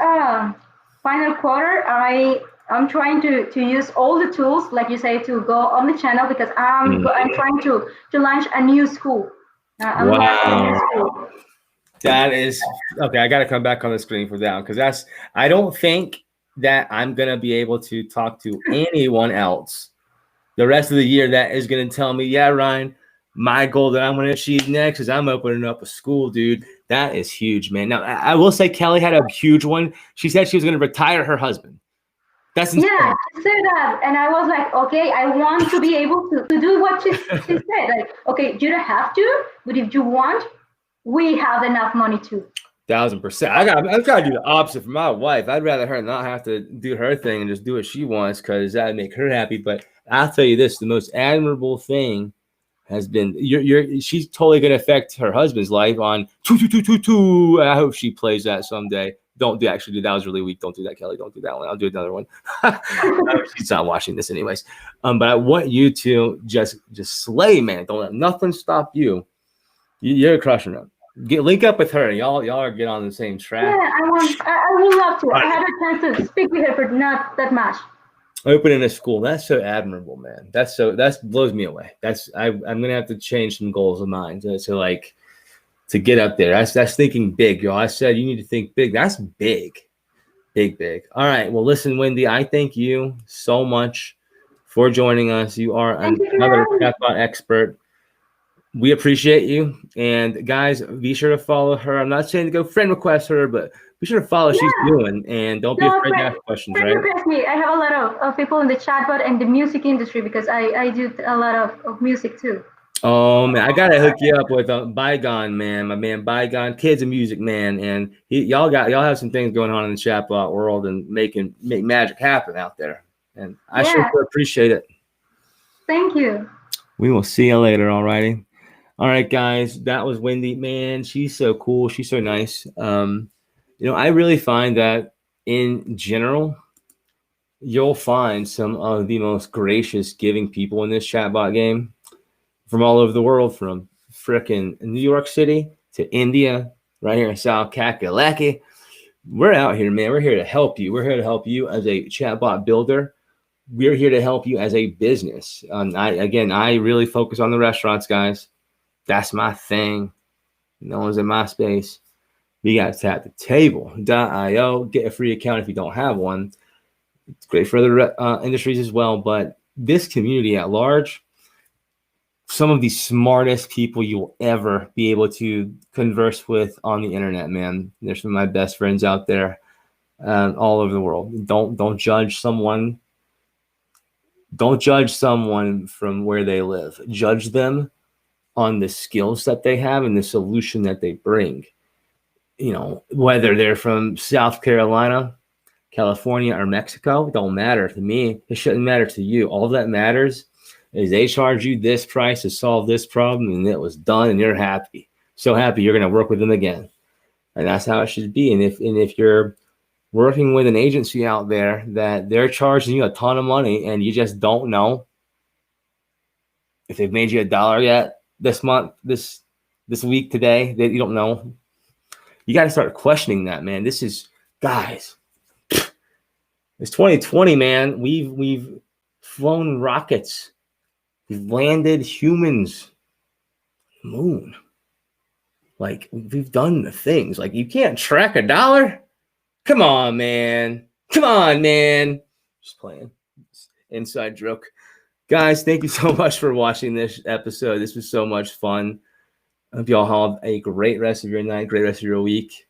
final quarter, I'm trying to use all the tools, like you say, to go on the channel because I'm trying to launch a new school. Wow. That is okay. I got to come back on the screen for that because I don't think that I'm going to be able to talk to anyone else the rest of the year that is going to tell me, yeah, Ryan, my goal that I'm going to achieve next is I'm opening up a school, dude. That is huge, man. Now, I will say Kelly had a huge one. She said she was going to retire her husband. That's insane. Yeah, I said that. And I was like, okay, I want to be able to do what she said. Like, okay, you don't have to, but if you want, we have enough money too. 1,000%. I've got to do the opposite for my wife. I'd rather her not have to do her thing and just do what she wants because that would make her happy. But I'll tell you this: the most admirable thing has been she's totally going to affect her husband's life on 2. I hope she plays that someday. Don't actually do that. Was really weak. Don't do that, Kelly. Don't do that one. I'll do another one. She's not watching this anyways. But I want you to just slay, man. Don't let nothing stop you. You're crushing it. Link up with her. Y'all are get on the same track. Yeah, I would love to. Right. I had a chance to speak with her for not that much. Opening a school, that's so admirable, man. That blows me away. I'm gonna have to change some goals of mine to get up there. That's thinking big, y'all. I said you need to think big. That's big. All right. Well, listen, Wendy, I thank you so much for joining us. You are another ChatBot expert. We appreciate you. And guys, be sure to follow her. I'm not saying to go friend request her, but be sure to follow what she's doing. And don't be afraid to ask questions, right? Request me. I have a lot of people in the chatbot and the music industry because I do a lot of music too. Oh, man, I got to hook you up with Bygone, man. My man Bygone, kid's a music man. And y'all have some things going on in the chatbot world and make magic happen out there. And I sure appreciate it. Thank you. We will see you later, all righty? All right, guys, that was Wendy. Man, she's so cool. She's so nice. I really find that in general, you'll find some of the most gracious, giving people in this chatbot game from all over the world, from frickin' New York City to India, right here in South Kakalaki. We're out here, man. We're here to help you. We're here to help you as a chatbot builder. We're here to help you as a business. I really focus on the restaurants, guys. That's my thing. No one's in my space. You guys tap the table.io. Get a free account if you don't have one. It's great for other industries as well. But this community at large, some of the smartest people you will ever be able to converse with on the internet, man. They're some of my best friends out there all over the world. Don't judge someone. Don't judge someone from where they live. Judge them on the skills that they have and the solution that they bring. Whether they're from South Carolina, California, or Mexico, it don't matter to me. It shouldn't matter to you. All that matters is they charge you this price to solve this problem, and it was done, and you're happy. So happy you're going to work with them again. And that's how it should be. And if you're working with an agency out there that they're charging you a ton of money and you just don't know if they've made you $1 yet this month, this week, today, that you don't know. You got to start questioning that, man. This is, guys, it's 2020, man. We've flown rockets. We've landed humans on the moon. Like, we've done the things. Like, you can't track $1. Come on, man. Come on, man. Just playing. Inside joke. Guys, thank you so much for watching this episode. This was so much fun. I hope y'all have a great rest of your night, great rest of your week.